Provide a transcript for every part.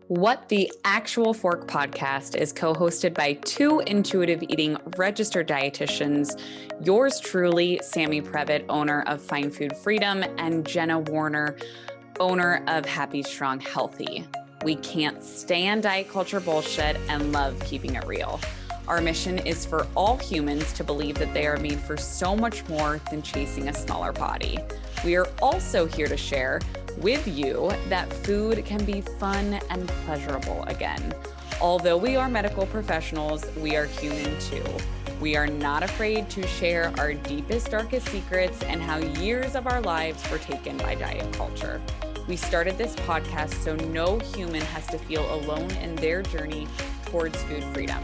What the Actual Fork podcast is co-hosted by two intuitive eating registered dietitians, yours truly, Sammy Previtt, owner of Fine Food Freedom, and Jenna Warner, owner of Happy Strong Healthy. We can't stand diet culture bullshit and love keeping it real. Our mission is for all humans to believe that they are made for so much more than chasing a smaller body. We are also here to share with you that food can be fun and pleasurable again. Although we are medical professionals, we are human too. We are not afraid to share our deepest, darkest secrets and how years of our lives were taken by diet culture. We started this podcast so no human has to feel alone in their journey towards food freedom.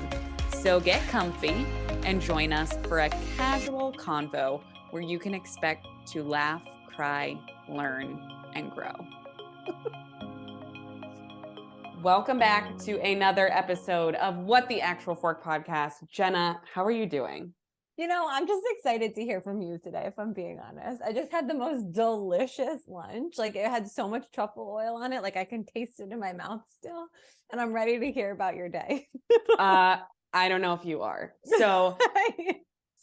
So get comfy and join us for a casual convo where you can expect to laugh, cry, learn, and grow. Welcome back to another episode of What the Actual Fork podcast. Jenna, how are you doing? You know, I'm just excited to hear from you today, if I'm being honest. I just had the most delicious lunch. Like, it had so much truffle oil on it. Like, I can taste it in my mouth still. And I'm ready to hear about your day. I don't know if you are. So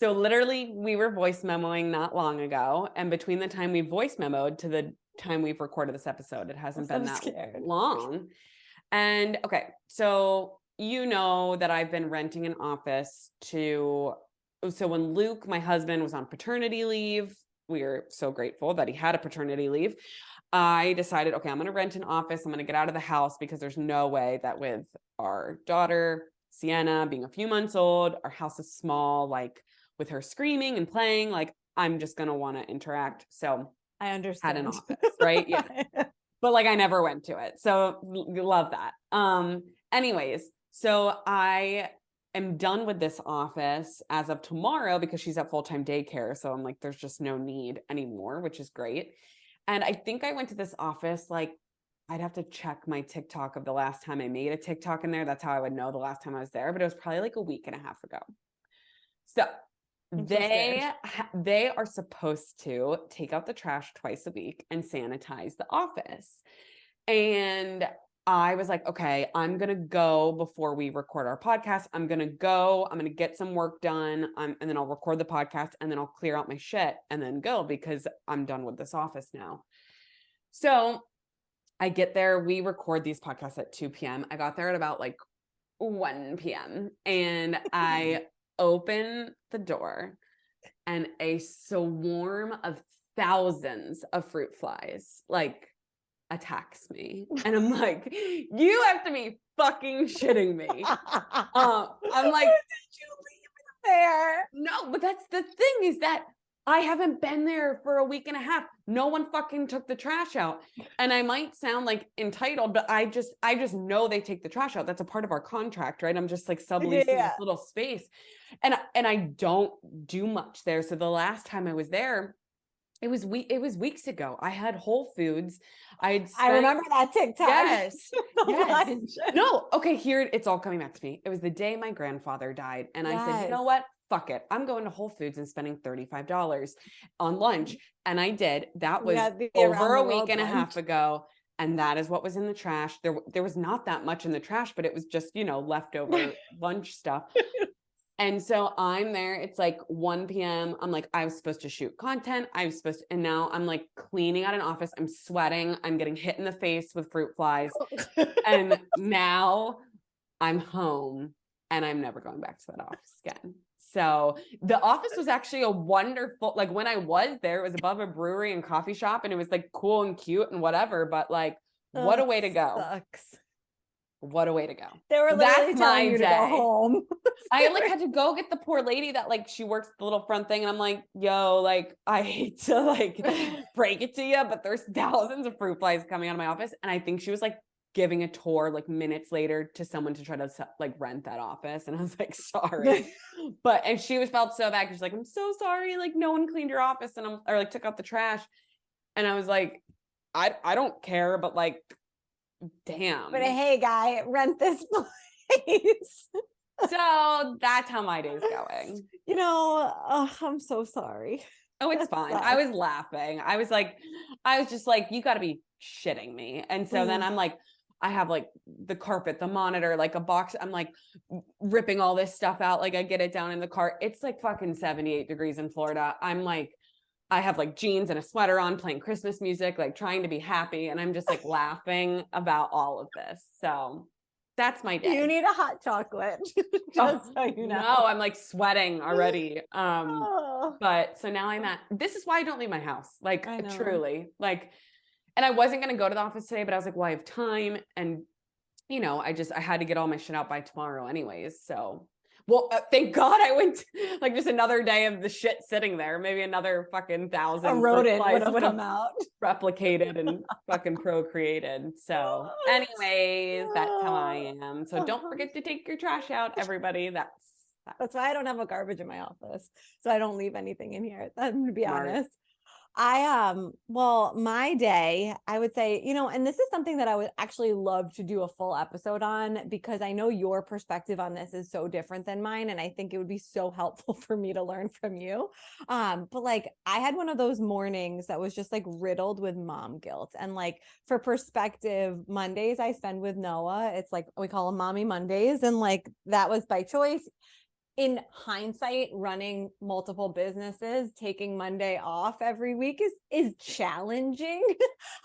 literally we were voice memoing not long ago. And between the time we voice memoed to the time we've recorded this episode, it hasn't been that long. And okay, so you know that I've been renting an office so when Luke, my husband, was on paternity leave, we are so grateful that he had a paternity leave. I decided, okay, I'm going to rent an office. I'm going to get out of the house because there's no way that with our daughter, Sienna, being a few months old, our house is small, like with her screaming and playing, like I'm just going to want to interact. So I understand. Had an office, right? Yeah. But like I never went to it. So love that. Anyways, so I am done with this office as of tomorrow because she's at full-time daycare. So I'm like, there's just no need anymore, which is great. And I think I went to this office, like I'd have to check my TikTok of the last time I made a TikTok in there. That's how I would know the last time I was there, but it was probably like a week and a half ago. So they are supposed to take out the trash twice a week and sanitize the office. And I was like, okay, I'm going to go before we record our podcast. I'm going to get some work done. And then I'll record the podcast and then I'll clear out my shit and then go because I'm done with this office now. So I get there, we record these podcasts at 2 p.m. I got there at about like 1 p.m. and I open the door and a swarm of thousands of fruit flies like attacks me. And I'm like, you have to be fucking shitting me. I'm like, did you leave it there? No, but that's the thing is that I haven't been there for a week and a half. No one fucking took the trash out. And I might sound like entitled, but I just know they take the trash out. That's a part of our contract, right? I'm just like subleasing this little space. And I don't do much there. So the last time I was there, it was weeks ago. I had Whole Foods. I remember that TikTok. Yes. Yes. No. Okay. Here it's all coming back to me. It was the day my grandfather died. And I said, you know what? Fuck it. I'm going to Whole Foods and spending $35 on lunch. And I did. That was over a week and a half ago. And that is what was in the trash. There was not that much in the trash, but it was just, leftover lunch stuff. And so I'm there. It's like 1 p.m. I'm like, I was supposed to shoot content. And now I'm like cleaning out an office. I'm sweating. I'm getting hit in the face with fruit flies. And now I'm home and I'm never going back to that office again. So the office was actually a wonderful, like when I was there, it was above a brewery and coffee shop and it was like cool and cute and whatever, but like, what a way to go. Sucks. What a way to go. They were literally telling you to go home. I like had to go get the poor lady that like, she works the little front thing. And I'm like, yo, like, I hate to like break it to you, but there's thousands of fruit flies coming out of my office. And I think she was like giving a tour like minutes later to someone to try to like rent that office. And I was like, sorry. And she felt so bad. Cause she's like, I'm so sorry. Like no one cleaned your office or like took out the trash. And I was like, I don't care, but like, damn. But hey, guy, rent this place. So that's how my day's going. I'm so sorry. Oh, it's fine. I was laughing. I was just like, you got to be shitting me. And so then I'm like, I have like the carpet, the monitor, like a box. I'm like ripping all this stuff out. Like I get it down in the cart. It's like fucking 78 degrees in Florida. I'm like, I have like jeans and a sweater on playing Christmas music, like trying to be happy. And I'm just like laughing about all of this. So that's my day. You need a hot chocolate. Just so you know. No, I'm like sweating already. Oh. But so now this is why I don't leave my house. Like I know. truly, like, and I wasn't going to go to the office today, but I was like, well, I have time. And, you know, I had to get all my shit out by tomorrow anyways. So, well, thank God I went like just another day of the shit sitting there. Maybe another fucking 1,000 A rodent would have come out. replicated and fucking procreated. So anyways, that's how I am. So don't forget to take your trash out, everybody. That's why I don't have a garbage in my office. So I don't leave anything in here, to be smart. honest. Well, my day, I would say, you know, and this is something that I would actually love to do a full episode on, because I know your perspective on this is so different than mine. And I think it would be so helpful for me to learn from you. But like I had one of those mornings that was just like riddled with mom guilt. And like for perspective, Mondays I spend with Noah. It's like we call them Mommy Mondays. And like that was by choice. In hindsight, running multiple businesses, taking Monday off every week is challenging,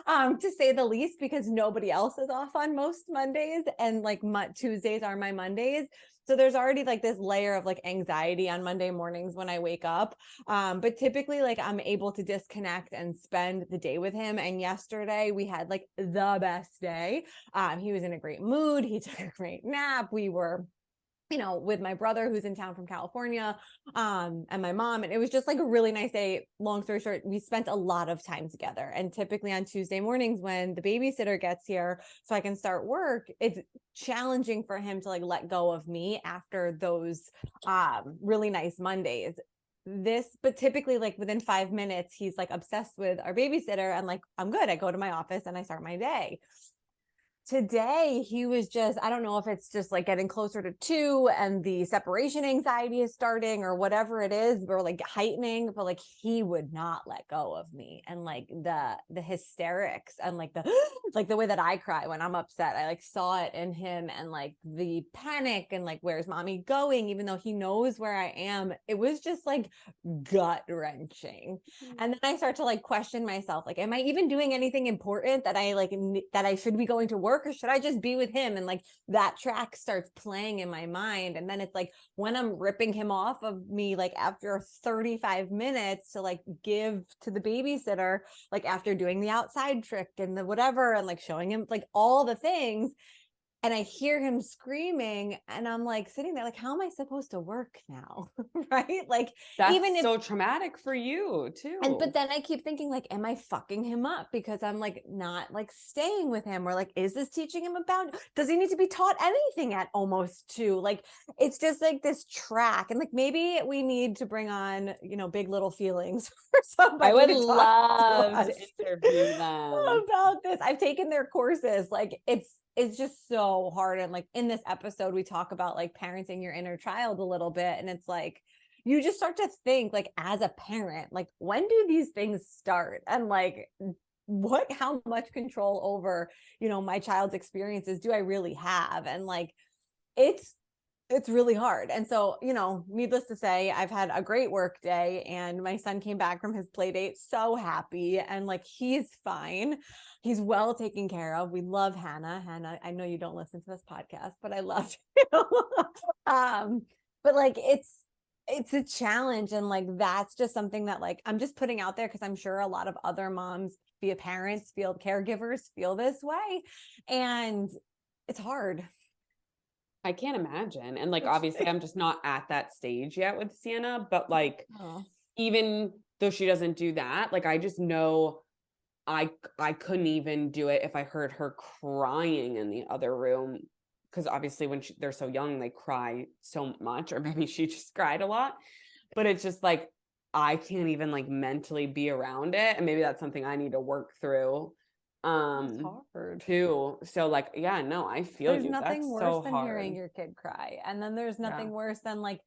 to say the least, because nobody else is off on most Mondays, and like Tuesdays are my Mondays. So there's already like this layer of like anxiety on Monday mornings when I wake up. But typically like I'm able to disconnect and spend the day with him. And yesterday we had like the best day. He was in a great mood. He took a great nap. We were, you know, with my brother who's in town from California, and my mom. And it was just like a really nice day. Long story short, we spent a lot of time together. And typically on Tuesday mornings when the babysitter gets here so I can start work, it's challenging for him to like let go of me after those really nice Mondays. But typically like within 5 minutes, he's like obsessed with our babysitter, and like, I'm good. I go to my office and I start my day. Today, he was just, I don't know if it's just like getting closer to 2 and the separation anxiety is starting or whatever it is, or like heightening, but like he would not let go of me. And like the hysterics and like like the way that I cry when I'm upset, I like saw it in him, and like the panic and like, where's mommy going? Even though he knows where I am, it was just like gut wrenching. And then I start to like question myself, like, am I even doing anything important that I should be going to work, or should I just be with him? And like that track starts playing in my mind. And then it's like when I'm ripping him off of me, like after 35 minutes to like give to the babysitter, like after doing the outside trick and the whatever, and like showing him like all the things, and I hear him screaming, and I'm like sitting there like, how am I supposed to work now? Right? Like, That's even if so traumatic for you too. but then I keep thinking like, am I fucking him up because I'm like not like staying with him, or like, is this teaching him about, does he need to be taught anything at almost 2? Like, it's just like this track. And like, maybe we need to bring on, you know, Big Little Feelings for somebody. I would to love to interview them about this. I've taken their courses. Like it's just so hard. And like in this episode, we talk about like parenting your inner child a little bit. And it's like, you just start to think like as a parent, like when do these things start? And like, how much control over, you know, my child's experiences do I really have? And like, it's really hard. And so, you know, needless to say, I've had a great work day, and my son came back from his play date so happy, and like he's fine. He's well taken care of. We love Hannah. Hannah, I know you don't listen to this podcast, but I love you. But like it's a challenge, and like that's just something that like I'm just putting out there because I'm sure a lot of other moms, be it parents, field caregivers, feel this way, and it's hard. I can't imagine. And like, obviously I'm just not at that stage yet with Sienna, but like, even though she doesn't do that, like, I just know I couldn't even do it if I heard her crying in the other room. Cause obviously when they're so young, they cry so much, or maybe she just cried a lot, but it's just like, I can't even like mentally be around it. And maybe that's something I need to work through. It's hard too. So like, yeah, no, I feel there's you. nothing That's worse so than hard. hearing your kid cry, and then there's nothing Yeah. worse than like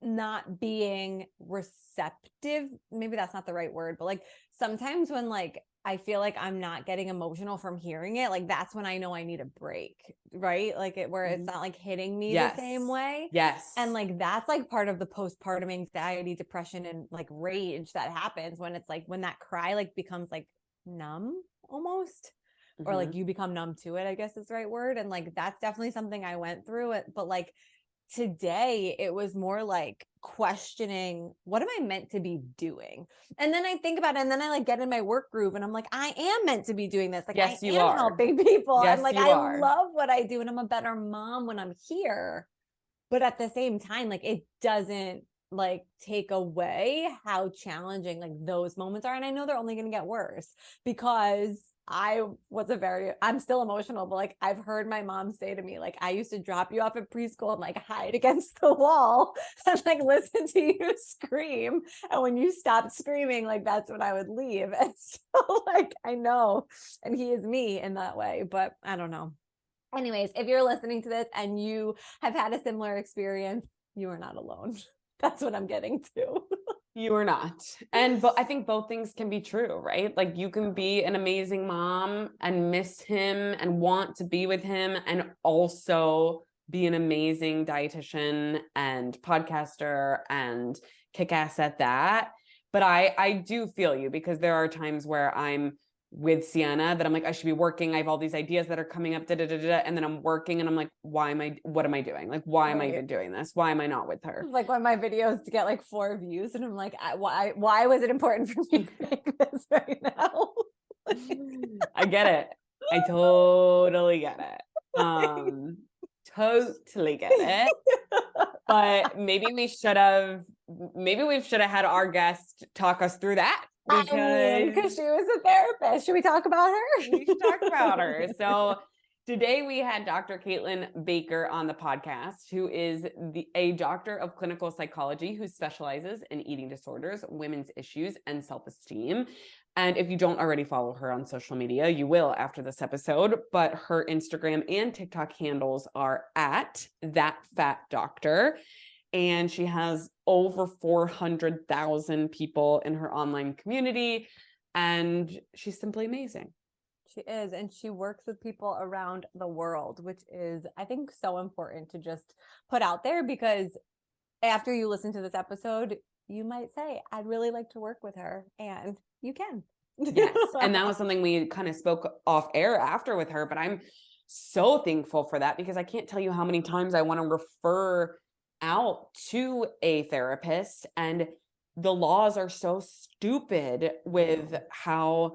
not being receptive. Maybe that's not the right word, but like sometimes when like I feel like I'm not getting emotional from hearing it, like that's when I know I need a break, right? Like where it's not like hitting me the same way. Yes. And like that's like part of the postpartum anxiety, depression, and like rage that happens when it's like when that cry like becomes like numb almost, or like you become numb to it, I guess is the right word. And like that's definitely something I went through it. But like today it was more like questioning, what am I meant to be doing? And then I think about it, and then I like get in my work groove and I'm like, I am meant to be doing this. Like Yes, I you am are. helping people. Yes, And like you I are. love what I do and I'm a better mom when I'm here. But at the same time, like it doesn't like take away how challenging like those moments are. And I know they're only going to get worse because I'm still emotional, but like I've heard my mom say to me, like, I used to drop you off at preschool and like hide against the wall and like listen to you scream. And when you stopped screaming, like that's when I would leave. And so like I know, and he is me in that way, but I don't know. Anyways, if you're listening to this and you have had a similar experience, you are not alone. That's what I'm getting to. You are not. And I think both things can be true, right? Like you can be an amazing mom and miss him and want to be with him and also be an amazing dietitian and podcaster and kick ass at that. But I do feel you because there are times where I'm with Sienna that I'm like, I should be working. I have all these ideas that are coming up, and then I'm working and I'm like, what am I doing? Like, why am I even doing this? Why am I not with her? Like one of my videos to get like 4 views and I'm like, why was it important for me to make this right now? I get it. I totally get it. Totally get it. But maybe we should have had our guest talk us through that because she was a therapist. Should we talk about her? We should talk about her. So today we had Dr. Caitlin Baker on the podcast, who is a doctor of clinical psychology who specializes in eating disorders, women's issues, and self-esteem. And if you don't already follow her on social media, you will after this episode. But her Instagram and TikTok handles are at thatfatdoctor. And she has over 400,000 people in her online community. And she's simply amazing. She is. And she works with people around the world, which is, I think, so important to just put out there because after you listen to this episode, you might say, I'd really like to work with her. And you can. Yes. And that was something we kind of spoke off air after with her. But I'm so thankful for that because I can't tell you how many times I want to refer out to a therapist. And the laws are so stupid with how,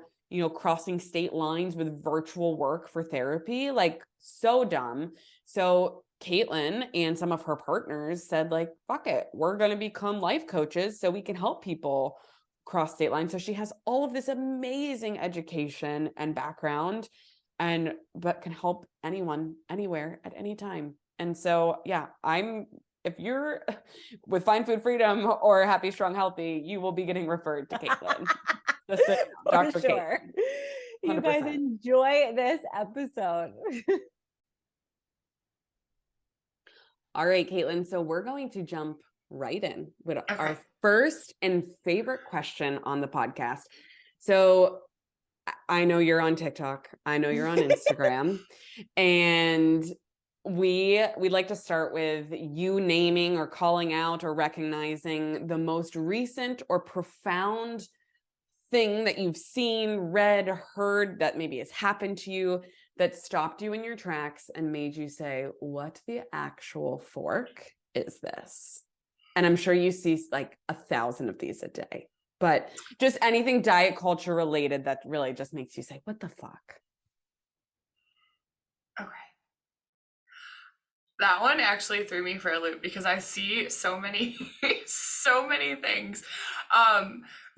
crossing state lines with virtual work for therapy, like so dumb. So Caitlin and some of her partners said like, fuck it, we're going to become life coaches so we can help people cross state lines. So she has all of this amazing education and background but can help anyone, anywhere, at any time. And so, yeah, if you're with Fine Food Freedom or Happy, Strong, Healthy, you will be getting referred to Caitlin. For sure. You guys enjoy this episode. All right, Caitlin. So we're going to jump right in with our first and favorite question on the podcast. So I know you're on TikTok. I know you're on Instagram. And we'd like to start with you naming or calling out or recognizing the most recent or profound thing that you've seen, read, heard that maybe has happened to you that stopped you in your tracks and made you say, what the actual fork is this? And I'm sure you see like 1,000 of these a day, but just anything diet culture related that really just makes you say, what the fuck? Okay. That one actually threw me for a loop because I see so many, so many things.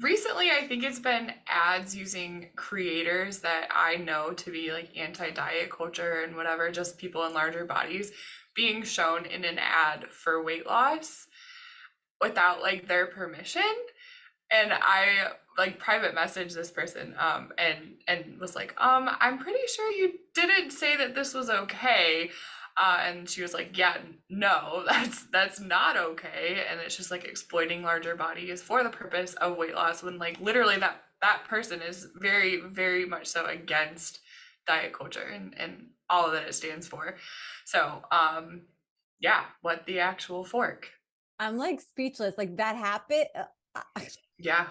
Recently, I think it's been ads using creators that I know to be like anti-diet culture and whatever, just people in larger bodies being shown in an ad for weight loss without like their permission. And I like private messaged this person and was like, I'm pretty sure you didn't say that this was okay. And she was like, yeah, no, that's not okay. And it's just like exploiting larger bodies for the purpose of weight loss when like literally that that person is very, very much so against diet culture and all that it stands for. So, yeah, what the actual fork? I'm like speechless. Like that happened. Yeah.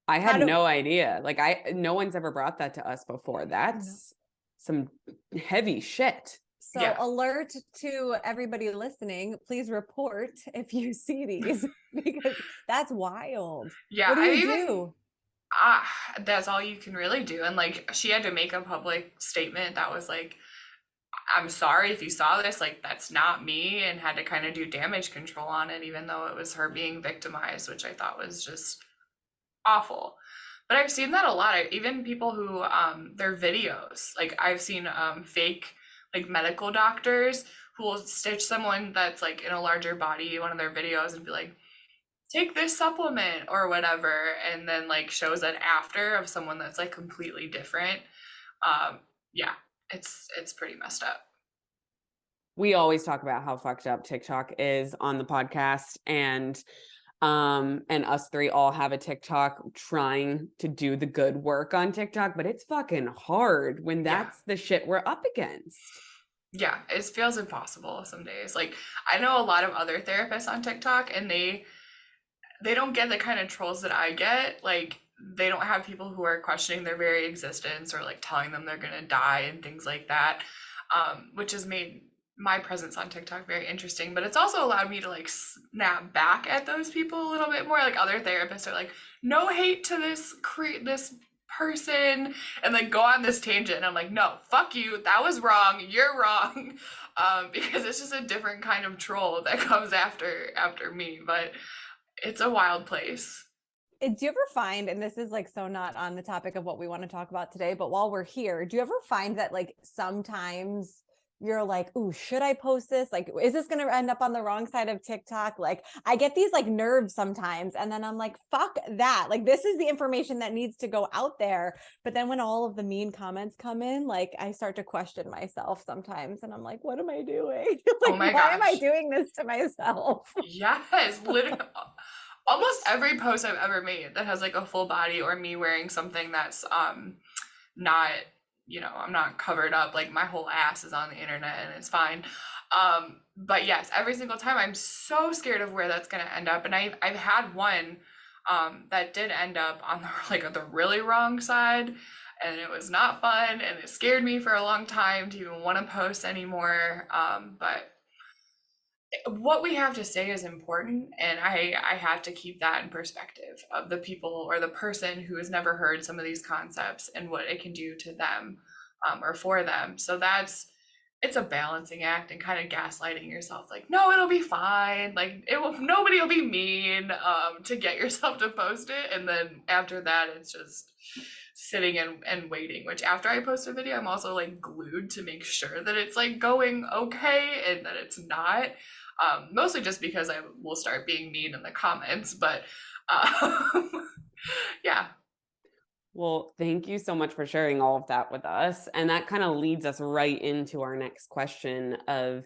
I How had do- no idea. Like no one's ever brought that to us before. That's some heavy shit. So Yeah. alert to everybody listening, please report if you see these because that's wild. Yeah, What do I you even do? that's all you can really do. And like she had to make a public statement that was like, I'm sorry if you saw this, like that's not me, and had to kind of do damage control on it, even though it was her being victimized, which I thought was just awful. But I've seen that a lot. Even people who their videos, like I've seen fake like medical doctors who will stitch someone that's like in a larger body in one of their videos and be like, take this supplement or whatever, and then like shows an after of someone that's like completely different. Yeah, it's pretty messed up. We always talk about how fucked up TikTok is on the podcast, and us three all have a TikTok trying to do the good work on TikTok, but it's fucking hard when that's the shit we're up against. Yeah, it feels impossible some days. Like I know a lot of other therapists on TikTok, and they don't get the kind of trolls that I get. Like they don't have people who are questioning their very existence or like telling them they're gonna die and things like that, which has made my presence on TikTok very interesting. But it's also allowed me to like snap back at those people a little bit more. Like other therapists are like, no hate to this person, and like go on this tangent, and I'm like, no, fuck you, that was wrong, you're wrong. Because it's just a different kind of troll that comes after me. But it's a wild place. Do you ever find, and this is like so not on the topic of what we want to talk about today, but while we're here, do you ever find that like sometimes you're like, ooh, should I post this? Like, is this going to end up on the wrong side of TikTok? Like, I get these like nerves sometimes, and then I'm like, fuck that. Like, this is the information that needs to go out there. But then when all of the mean comments come in, like, I start to question myself sometimes, and I'm like, what am I doing? Like, Oh my why am I gosh. doing this to myself? Yes, literally. Almost every post I've ever made that has like a full body or me wearing something that's not, I'm not covered up, like my whole ass is on the internet and it's fine. But yes, every single time I'm so scared of where that's gonna end up. And I've had one that did end up on the really wrong side, and it was not fun, and it scared me for a long time to even want to post anymore. But what we have to say is important, and I have to keep that in perspective of the people or the person who has never heard some of these concepts and what it can do to them, or for them. So it's a balancing act and kind of gaslighting yourself, like, no, it'll be fine, like nobody will be mean, to get yourself to post it. And then after that it's just sitting and waiting, which after I post a video I'm also like glued to make sure that it's like going okay and that it's not. Mostly just because I will start being mean in the comments, but yeah. Well, thank you so much for sharing all of that with us. And that kind of leads us right into our next question of,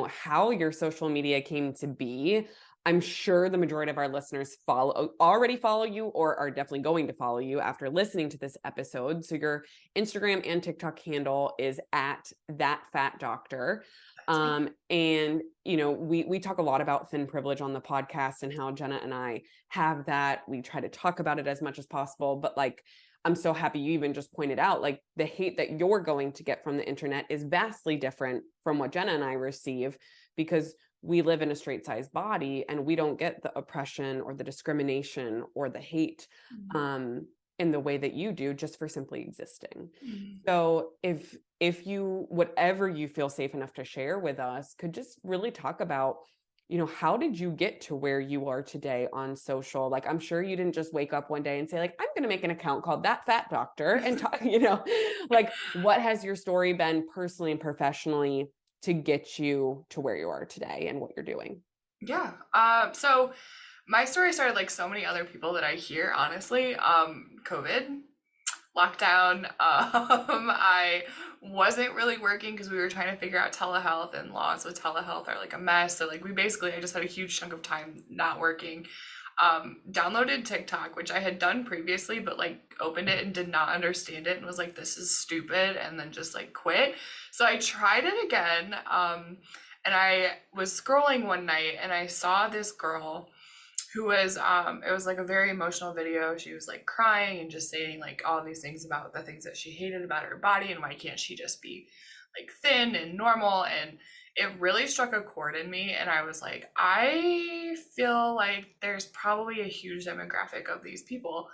how your social media came to be. I'm sure the majority of our listeners already follow you or are definitely going to follow you after listening to this episode. So your Instagram and TikTok handle is at @thatfatdoctor. And we talk a lot about thin privilege on the podcast and how Jenna and I have that. We try to talk about it as much as possible, but like, I'm so happy you even just pointed out, like, the hate that you're going to get from the internet is vastly different from what Jenna and I receive, because we live in a straight sized body and we don't get the oppression or the discrimination or the hate in the way that you do, just for simply existing. So if you, whatever you feel safe enough to share with us, could just really talk about, how did you get to where you are today on social? Like, I'm sure you didn't just wake up one day and say, like, I'm going to make an account called That Fat Doctor and talk, like, what has your story been personally and professionally to get you to where you are today and what you're doing? Yeah. So my story started like so many other people that I hear, honestly. COVID, lockdown. I wasn't really working because we were trying to figure out telehealth, and laws with telehealth are like a mess. So like I just had a huge chunk of time not working. downloaded TikTok, which I had done previously, but like opened it and did not understand it and was like, this is stupid, and then just like quit. So I tried it again. And I was scrolling one night and I saw this girl who was it was like a very emotional video. She was like crying and just saying like all these things about the things that she hated about her body and why can't she just be like thin and normal. And it really struck a chord in me, and I was like, I feel like there's probably a huge demographic of these people,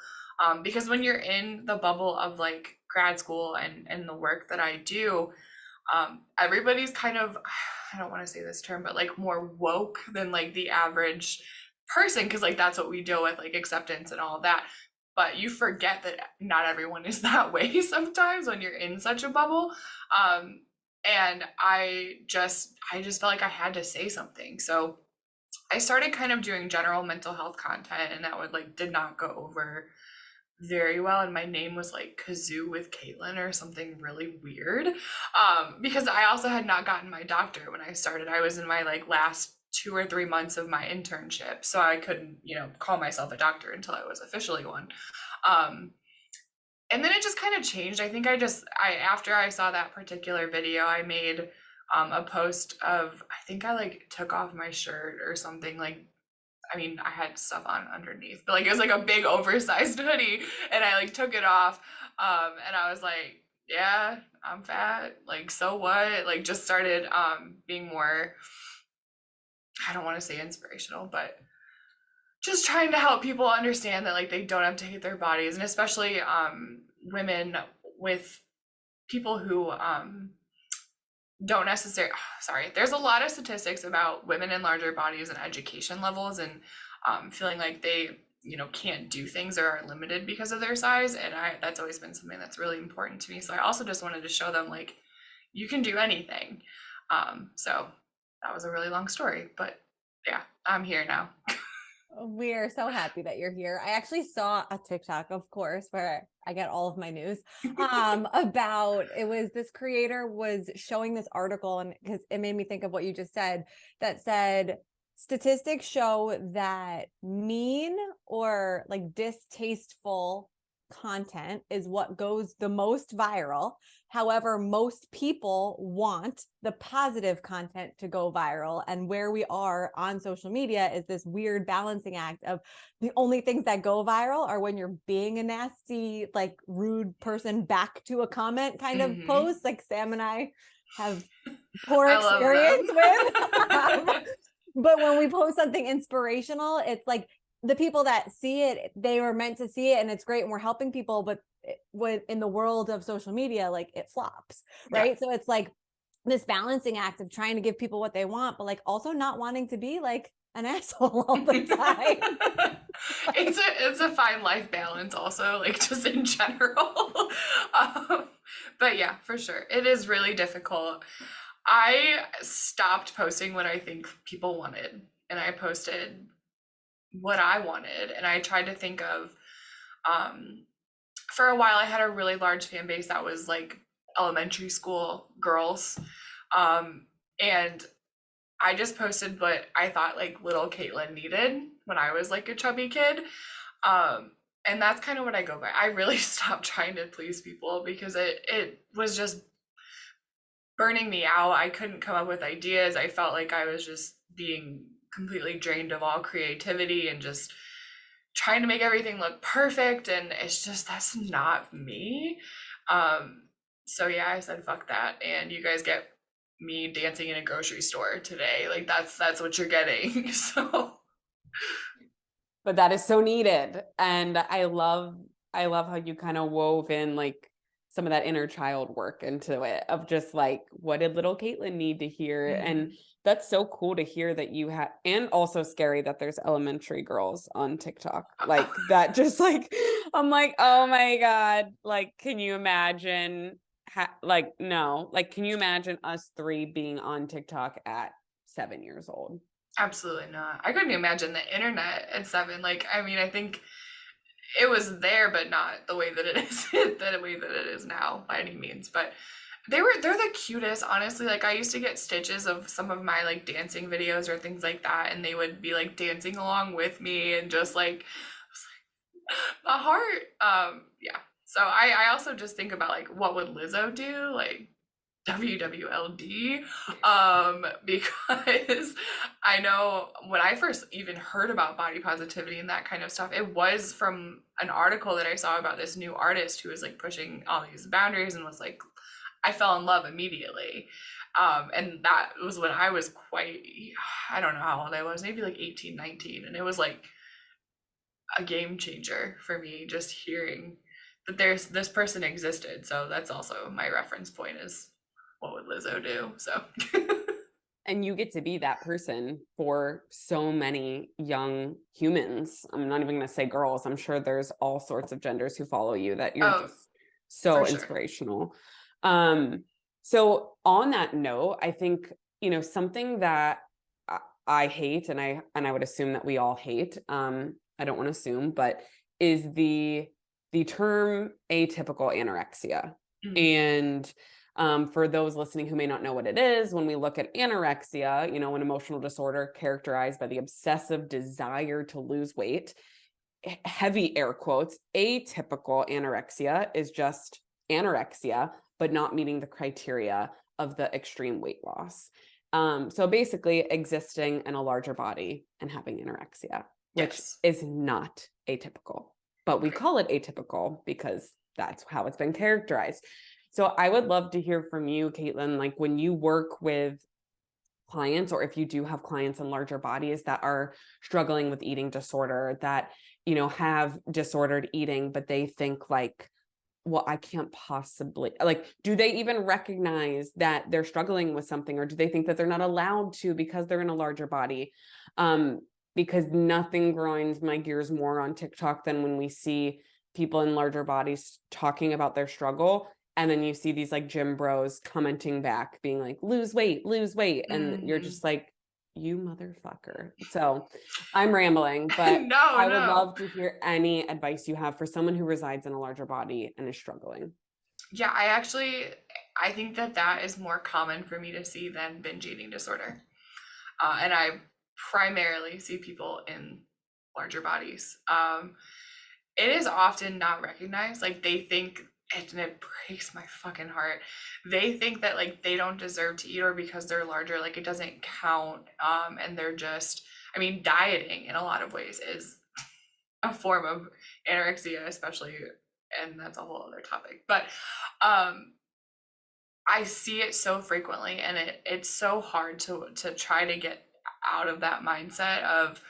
because when you're in the bubble of like grad school and the work that I do, everybody's kind of, I don't want to say this term, but like more woke than like the average person, because like that's what we deal with, like acceptance and all of that. But you forget that not everyone is that way sometimes when you're in such a bubble. And I just felt like I had to say something. So I started kind of doing general mental health content, and that would like did not go over very well. And my name was like Kazoo with Caitlin or something really weird. Because I also had not gotten my doctor when I started. I was in my like last 2 or 3 months of my internship, so I couldn't, call myself a doctor until I was officially one. And then it just kind of changed. I think after I saw that particular video, I made a post of, I think I like took off my shirt or something. Like, I mean, I had stuff on underneath, but like it was like a big oversized hoodie, and I like took it off. And I was like, yeah, I'm fat. Like, so what? Like, just started being more, I don't want to say inspirational, but just trying to help people understand that like they don't have to hate their bodies, and especially women with people who don't necessarily, sorry, there's a lot of statistics about women in larger bodies and education levels, and feeling like they can't do things or are limited because of their size. And that's always been something that's really important to me. So I also just wanted to show them like you can do anything. So that was a really long story, but yeah, I'm here now. We are so happy that you're here. I actually saw a TikTok, of course, where I get all of my news, about, it was this creator was showing this article, and because it made me think of what you just said, that said statistics show that mean or like distasteful content is what goes the most viral. However, most people want the positive content to go viral. And where we are on social media is this weird balancing act of the only things that go viral are when you're being a nasty, like rude person back to a comment kind of post, like Sam and I have poor experience with. But when we post something inspirational, it's like the people that see it, they were meant to see it and it's great and we're helping people, but in the world of social media, like it flops, right? Yeah. So it's like this balancing act of trying to give people what they want, but like also not wanting to be like an asshole all the time. It's a fine life balance also, like just in general. But yeah, for sure. It is really difficult. I stopped posting what I think people wanted, and I posted what I wanted. And I tried to think of, for a while I had a really large fan base that was like elementary school girls. And I just posted what I thought like little Caitlin needed when I was like a chubby kid. And that's kind of what I go by. I really stopped trying to please people because it was just burning me out. I couldn't come up with ideas. I felt like I was just being completely drained of all creativity and just trying to make everything look perfect, and it's just, that's not me. So yeah, I said fuck that, and you guys get me dancing in a grocery store today. Like that's what you're getting. So but that is so needed, and I love how you kind of wove in like some of that inner child work into it, of just like, what did little Caitlin need to hear? And that's so cool to hear that you have, and also scary that there's elementary girls on TikTok. Like that, just like, I'm like, oh my God. Like, can you imagine can you imagine us three being on TikTok at 7 years old? Absolutely not. I couldn't imagine the internet at 7. Like, I mean, I think it was there, but not the way that it is, the way that it is now by any means. But they're the cutest, honestly. Like I used to get stitches of some of my like dancing videos or things like that, and they would be like dancing along with me and just like my heart. Yeah. So I also just think about like what would Lizzo do? Like WWLD, because I know when I first even heard about body positivity and that kind of stuff, it was from an article that I saw about this new artist who was like pushing all these boundaries and was like, I fell in love immediately. And that was when I was quite, I don't know how old I was, maybe like 18, 19. And it was like a game changer for me just hearing that there's this person existed. So that's also my reference point is what would Lizzo do? So And you get to be that person for so many young humans. I'm not even going to say girls. I'm sure there's all sorts of genders who follow you that you're oh, just so for sure. inspirational. So on that note, I think, something that I hate, and I would assume that we all hate, I don't want to assume, but is the term atypical anorexia. Mm. And for those listening who may not know what it is, when we look at anorexia, an emotional disorder characterized by the obsessive desire to lose weight, heavy air quotes, atypical anorexia is just anorexia, but not meeting the criteria of the extreme weight loss. So basically existing in a larger body and having anorexia, which Yes. is not atypical, but we Right. call it atypical because that's how it's been characterized. So I would love to hear from you, Caitlin, like when you work with clients, or if you do have clients in larger bodies that are struggling with eating disorder, that, have disordered eating, but they think like, well, I can't possibly, like, do they even recognize that they're struggling with something, or do they think that they're not allowed to because they're in a larger body? Because nothing grinds my gears more on TikTok than when we see people in larger bodies talking about their struggle. And then you see these like gym bros commenting back, being like, lose weight. And you're Mm-hmm. just like, you motherfucker. So I'm rambling, but No, I would no. love to hear any advice you have for someone who resides in a larger body and is struggling. Yeah, I think that that is more common for me to see than binge eating disorder. And I primarily see people in larger bodies. It is often not recognized. Like they think, and it breaks my fucking heart. They think that like they don't deserve to eat or because they're larger, like it doesn't count. And they're just, I mean, dieting in a lot of ways is a form of anorexia, especially, and that's a whole other topic. But um, I see it so frequently, and it's so hard to try to get out of that mindset of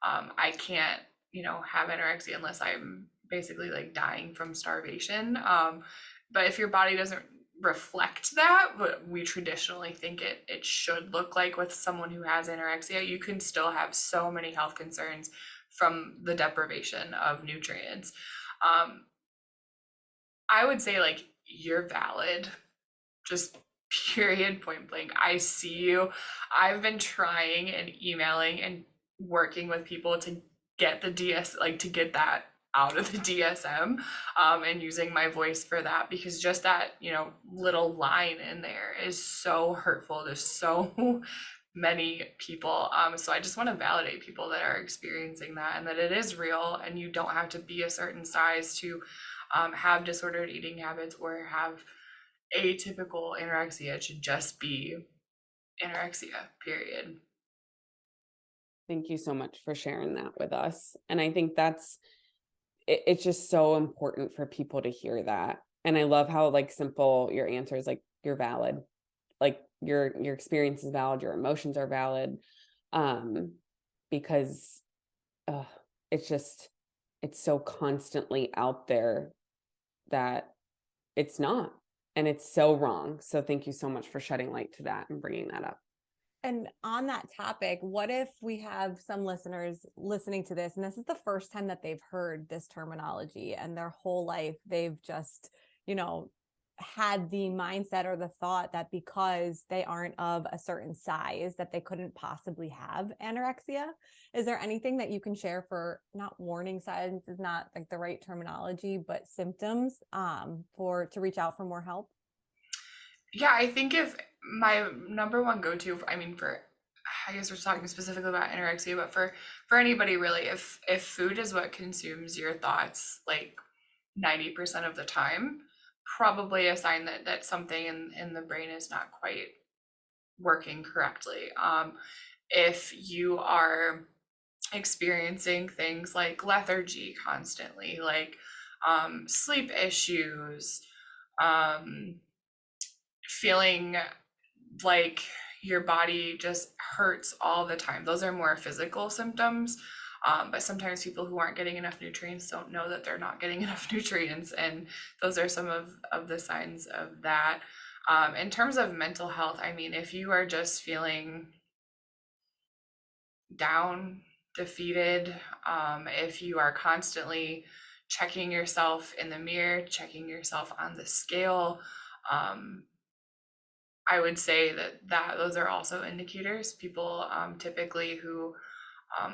I can't, have anorexia unless I'm basically like dying from starvation. But if your body doesn't reflect that, what we traditionally think it should look like with someone who has anorexia, you can still have so many health concerns from the deprivation of nutrients. Um, I would say like you're valid, just period, point blank. I see you. I've been trying and emailing and working with people to get the DS, like to get that out of the DSM, and using my voice for that, because just that, little line in there is so hurtful to so many people. So I just want to validate people that are experiencing that and that it is real and you don't have to be a certain size to have disordered eating habits or have atypical anorexia. It should just be anorexia, period. Thank you so much for sharing that with us. And I think it's just so important for people to hear that. And I love how like simple your answer is, like you're valid, like your experience is valid, your emotions are valid. Because it's so constantly out there that it's not, and it's so wrong. So thank you so much for shedding light to that and bringing that up. And on that topic, what if we have some listeners listening to this and this is the first time that they've heard this terminology, and their whole life they've just, had the mindset or the thought that because they aren't of a certain size that they couldn't possibly have anorexia? Is there anything that you can share for, not warning signs is not like the right terminology, but symptoms to reach out for more help? Yeah, I think if my number one go-to, I guess we're talking specifically about anorexia, but for anybody really, if food is what consumes your thoughts like 90% of the time, probably a sign that something in the brain is not quite working correctly. If you are experiencing things like lethargy constantly, like sleep issues, um, feeling like your body just hurts all the time. Those are more physical symptoms. But sometimes people who aren't getting enough nutrients don't know that they're not getting enough nutrients. And those are some of the signs of that. In terms of mental health, I mean, if you are just feeling down, defeated, if you are constantly checking yourself in the mirror, checking yourself on the scale, um, I would say that those are also indicators. People typically who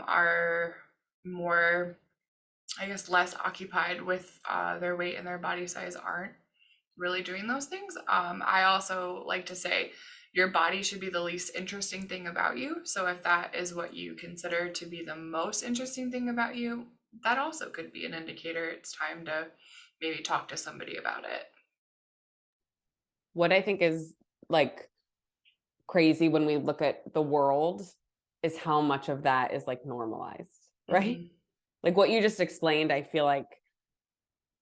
are more, I guess, less occupied with their weight and their body size aren't really doing those things. I also like to say your body should be the least interesting thing about you. So if that is what you consider to be the most interesting thing about you, that also could be an indicator it's time to maybe talk to somebody about it. What I think is like crazy when we look at the world is how much of that is like normalized, right? Mhm. Like what you just explained, I feel like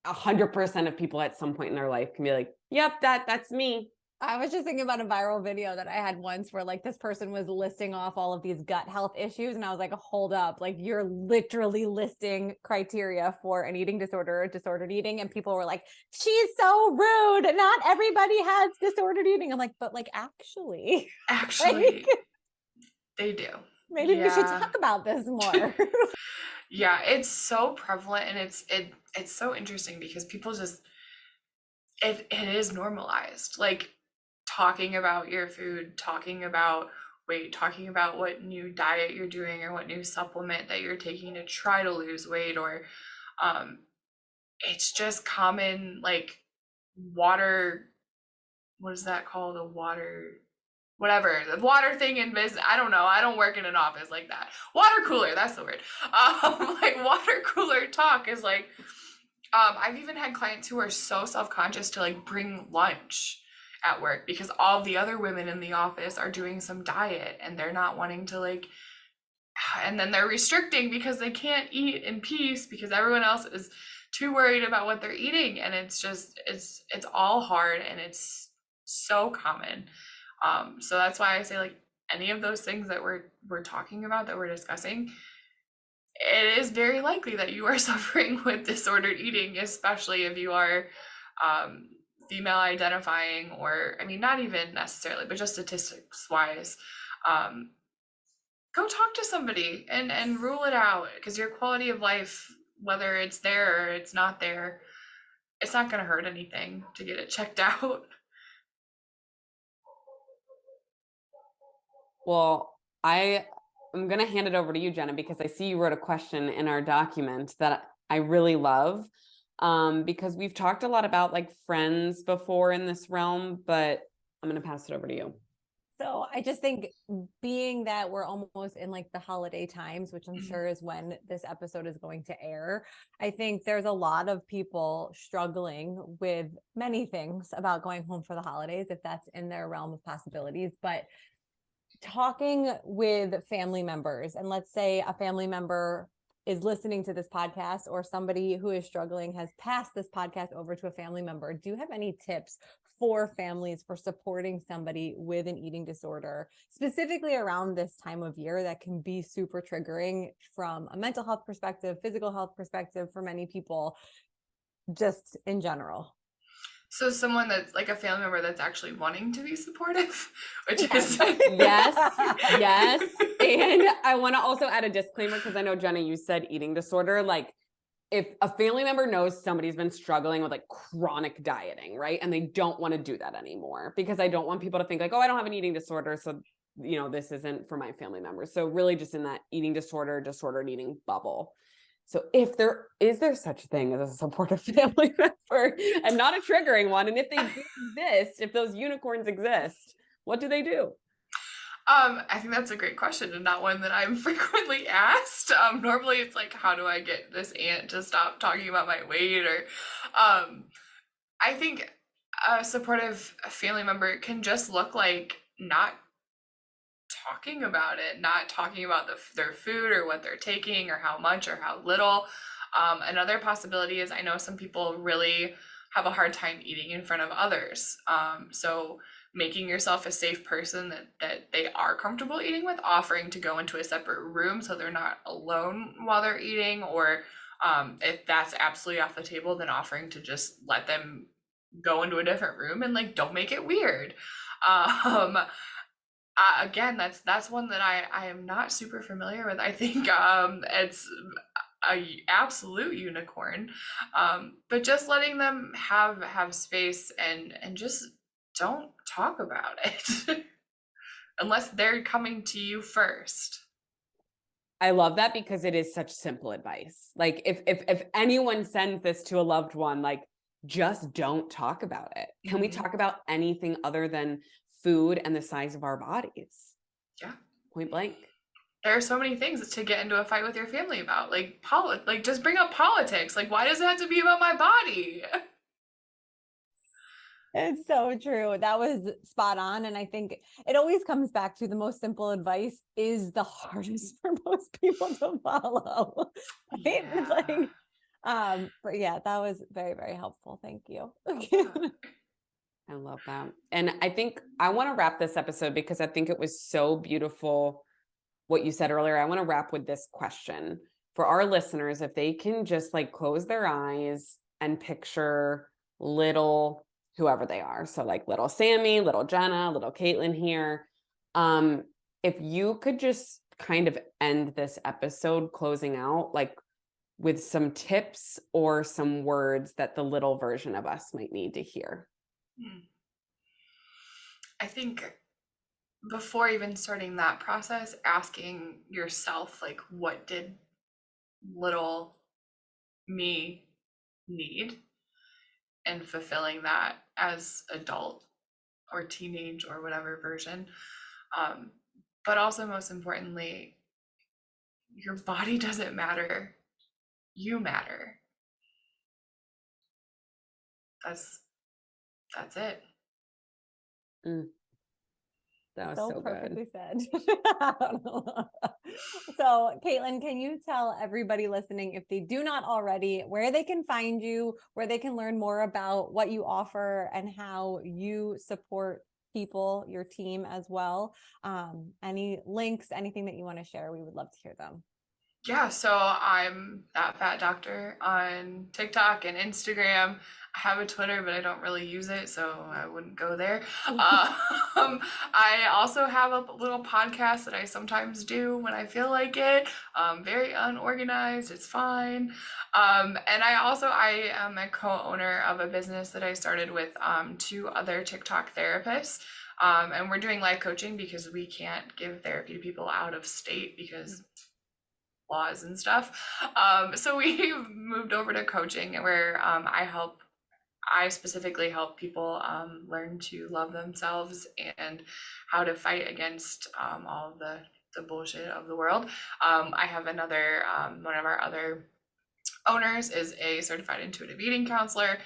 100% of people at some point in their life can be like, yep, that's me. I was just thinking about a viral video that I had once where like this person was listing off all of these gut health issues. And I was like, hold up, like you're literally listing criteria for an eating disorder or disordered eating. And people were like, she's so rude. Not everybody has disordered eating. I'm like, but like actually, Actually, like they do. maybe we should Yeah. talk about this more. Yeah, it's so prevalent and it's so interesting because people just it is normalized. Like talking about your food, talking about weight, talking about what new diet you're doing or what new supplement that you're taking to try to lose weight or um it's just common like water, what is that called? A water, whatever, the water thing in business. I don't know. I don't work in an office like that. Water cooler, that's the word. Like water cooler talk is like, I've even had clients who are so self-conscious to like bring lunch at work because all the other women in the office are doing some diet and they're not wanting to like, and then they're restricting because they can't eat in peace because everyone else is too worried about what they're eating. And it's just, it's all hard and it's so common. So that's why I say like any of those things that we're talking about, that we're discussing, it is very likely that you are suffering with disordered eating, especially if you are um, female identifying, or I mean, not even necessarily, but just statistics wise. Um, Go talk to somebody and rule it out because your quality of life, whether it's there or it's not there, it's not going to hurt anything to get it checked out. Well, I am going to hand it over to you, Jenna, because I see you wrote a question in our document that I really love. Because we've talked a lot about like friends before in this realm, but I'm going to pass it over to you. So I just think being that we're almost in like the holiday times, which I'm sure is when this episode is going to air, I think there's a lot of people struggling with many things about going home for the holidays, if that's in their realm of possibilities. But talking with family members, and let's say a family member is listening to this podcast or somebody who is struggling has passed this podcast over to a family member, do you have any tips for families for supporting somebody with an eating disorder, specifically around this time of year that can be super triggering from a mental health perspective, physical health perspective for many people, just in general? So someone that's like a family member that's actually wanting to be supportive, which is Yes. And I want to also add a disclaimer because I know, Jenna, you said eating disorder. Like if a family member knows somebody's been struggling with like chronic dieting, right? And they don't want to do that anymore, because I don't want people to think like, oh, I don't have an eating disorder, so this isn't for my family members. So really just in that eating disorder, disordered eating bubble. So if is there such a thing as a supportive family member, and not a triggering one? And if they do exist, if those unicorns exist, what do they do? I think that's a great question and not one that I'm frequently asked. Normally it's like, how do I get this aunt to stop talking about my weight? Or I think a supportive family member can just look like not talking about it, not talking about their food or what they're taking or how much or how little. Another possibility is I know some people really have a hard time eating in front of others. So making yourself a safe person that they are comfortable eating with, offering to go into a separate room so they're not alone while they're eating, or if that's absolutely off the table, then offering to just let them go into a different room and like don't make it weird. Um, Again, that's one that I am not super familiar with. I think it's a absolute unicorn, but just letting them have space and just don't talk about it unless they're coming to you first. I love that because it is such simple advice. Like if anyone sends this to a loved one, like just don't talk about it. Can we talk about anything other than food and the size of our bodies? Yeah. Point blank. There are so many things to get into a fight with your family about, like like just bring up politics. Like, why does it have to be about my body? It's so true. That was spot on. And I think it always comes back to the most simple advice is the hardest for most people to follow. Right? Yeah. Like, but yeah, that was very, very helpful. Thank you. I love that. And I think I want to wrap this episode because I think it was so beautiful what you said earlier. I want to wrap with this question for our listeners. If they can just like close their eyes and picture little whoever they are. So like little Sammy, little Jenna, little Caitlin here. If you could just kind of end this episode closing out, like with some tips or some words that the little version of us might need to hear. I think before even starting that process, asking yourself, like, what did little me need, and fulfilling that as adult or teenage or whatever version. But also, most importantly, your body doesn't matter. You matter. That's it. That was So so perfectly good. said. I don't know. So, Caitlin, can you tell everybody listening, if they do not already, where they can find you, where they can learn more about what you offer and how you support people, your team as well? Any links, anything that you want to share, we would love to hear them. Yeah, so I'm that fat doctor on TikTok and Instagram. I have a Twitter, but I don't really use it, so I wouldn't go there. I also have a little podcast that I sometimes do when I feel like it. Very unorganized, it's fine. And I am a co-owner of a business that I started with two other TikTok therapists. And we're doing life coaching because we can't give therapy to people out of state because laws and stuff. So we moved over to coaching where I specifically help people learn to love themselves and how to fight against all of the bullshit of the world. I have another, one of our other owners is a certified intuitive eating counselor.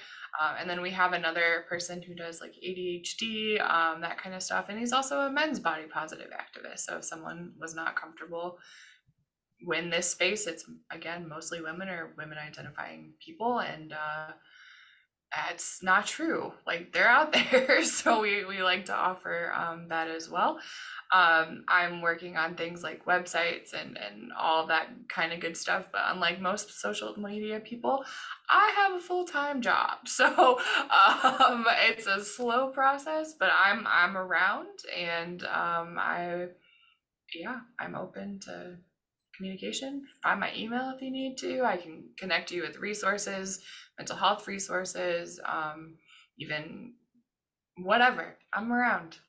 And then we have another person who does like ADHD, that kind of stuff. And he's also a men's body positive activist. So if someone was not comfortable in this space, it's again mostly women or women identifying people, and that's not true. Like they're out there. So we like to offer that as well. I'm working on things like websites and all that kind of good stuff, but unlike most social media people, I have a full-time job. So it's a slow process, but I'm around, and I'm open to communication. Find my email if you need to. I can connect you with resources, mental health resources, even whatever. I'm around.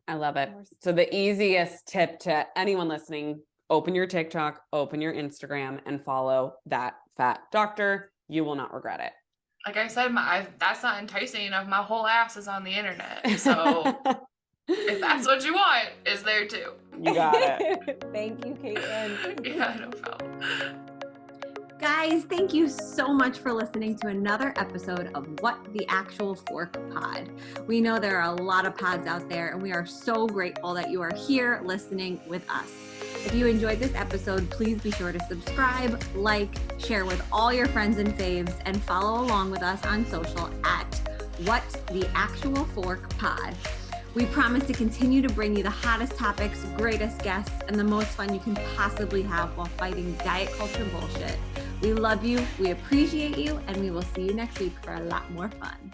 I love it. So the easiest tip to anyone listening, open your TikTok, open your Instagram, and follow that fat doctor. You will not regret it. Like I said, that's not enticing enough. My whole ass is on the internet. So if that's what you want, it's there too. You got it. Thank you, Caitlin. Yeah, no problem. Guys, thank you so much for listening to another episode of What the Actual Fork Pod. We know there are a lot of pods out there, and we are so grateful that you are here listening with us. If you enjoyed this episode, please be sure to subscribe, like, share with all your friends and faves, and follow along with us on social at What the Actual Fork Pod. We promise to continue to bring you the hottest topics, greatest guests, and the most fun you can possibly have while fighting diet culture bullshit. We love you, we appreciate you, and we will see you next week for a lot more fun.